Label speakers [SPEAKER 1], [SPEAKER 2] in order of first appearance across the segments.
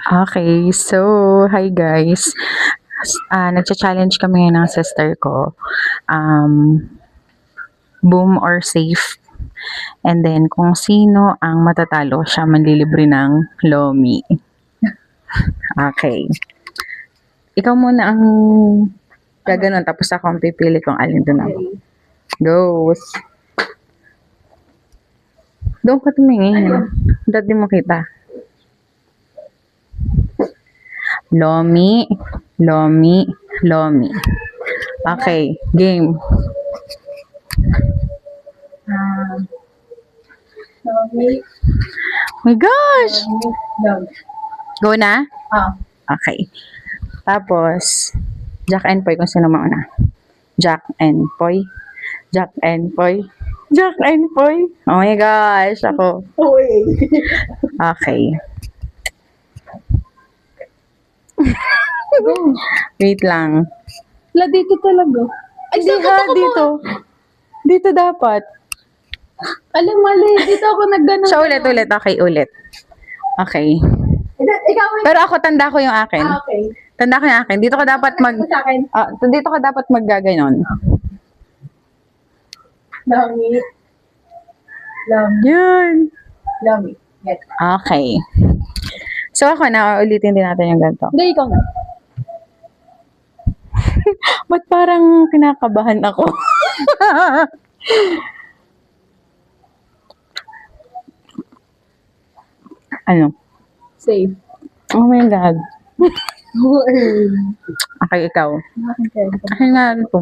[SPEAKER 1] Okay, so hi guys. Nagcha-challenge kami ngayon ng sister ko. Boom or safe. And then kung sino ang matatalo, siya manlilibre ng lomi. Okay. Ikaw muna ang gaganon, tapos ako ang pipili kung alin doon ako. Goes. Doon ka tumingin. Dati mo kita. Lomi, lomi, lomi. Okay, game.
[SPEAKER 2] Lomi.
[SPEAKER 1] My gosh!
[SPEAKER 2] Lomi.
[SPEAKER 1] Go na?
[SPEAKER 2] Ah.
[SPEAKER 1] Okay. Tapos, Jack and Poy kung sino mauna. Jack and Poy. Jack and Poy. Jack and Poy. Oh my gosh, ako.
[SPEAKER 2] Uy.
[SPEAKER 1] Okay. Wait lang.
[SPEAKER 2] La, dito talaga. Ay,
[SPEAKER 1] Hindi ha, dito. Dito dapat.
[SPEAKER 2] Alam, mali. Dito ako nagganon.
[SPEAKER 1] So, ulit. Okay, ulit. Okay.
[SPEAKER 2] Ikaw,
[SPEAKER 1] Pero ako, tanda ko yung akin.
[SPEAKER 2] okay.
[SPEAKER 1] Tanda ko yung akin. Dito ka dapat
[SPEAKER 2] Sa akin.
[SPEAKER 1] dito ka dapat maggaganon.
[SPEAKER 2] Lomi. Lomi.
[SPEAKER 1] Yun.
[SPEAKER 2] Lomi. Yes.
[SPEAKER 1] Okay. So, ako na, ulitin din natin yung ganito.
[SPEAKER 2] Hindi, ikaw na.
[SPEAKER 1] Ba't parang kinakabahan ako? Ano?
[SPEAKER 2] Safe.
[SPEAKER 1] Oh my God. Okay, ikaw. Akin nga ito.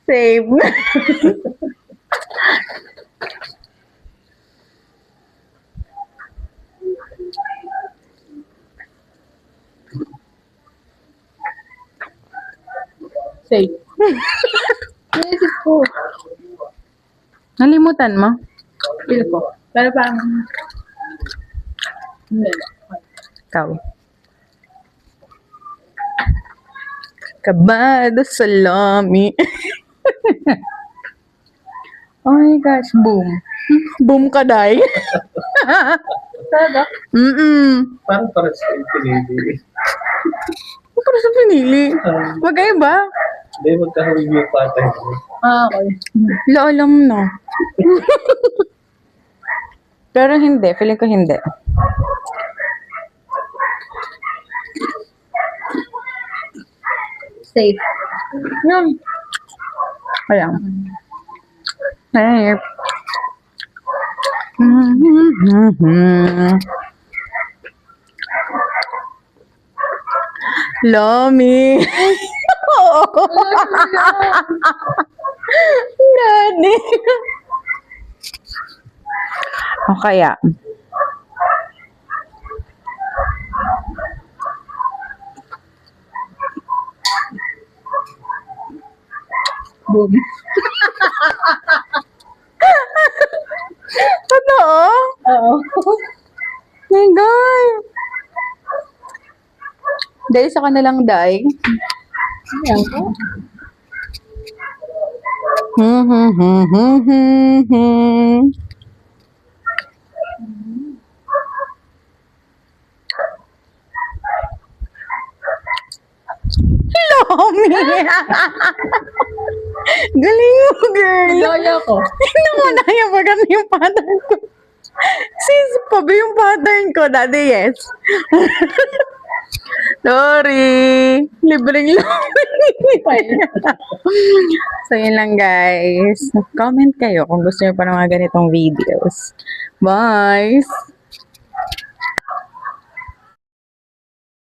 [SPEAKER 1] Save.
[SPEAKER 2] Safe. Naisip ko.
[SPEAKER 1] Nalimutan mo?
[SPEAKER 2] Feel ko. Pero parang... Hindi.
[SPEAKER 1] Ikaw. Kabado salami. Oh my gosh, boom. Boom ka, day.
[SPEAKER 2] Talaga?
[SPEAKER 3] Parang para sa pinili.
[SPEAKER 1] Para sa pinili. Magkaiba.
[SPEAKER 3] Hindi, magkahawig yung patay mo.
[SPEAKER 2] Ah, okay.
[SPEAKER 1] La, alam no. Pero hindi. Feeling ko hindi.
[SPEAKER 2] Safe.
[SPEAKER 1] Yun. Kaya. Ay. Lomi. Gani. O kaya.
[SPEAKER 2] Boom.
[SPEAKER 1] Totoo?
[SPEAKER 2] Oo.
[SPEAKER 1] My God. Dahil sa kanilang day.
[SPEAKER 2] Ayan ko.
[SPEAKER 1] Lomi. Galing mo, girl.
[SPEAKER 2] Loya ko.
[SPEAKER 1] Tingnan mo na yung pagkat yung pattern ko. Sis, pa ba yung pattern ko? Daddy, yes. Sorry. Libreng lomi. So, yun lang, guys. Comment kayo kung gusto nyo pa ng mga ganitong videos. Bye!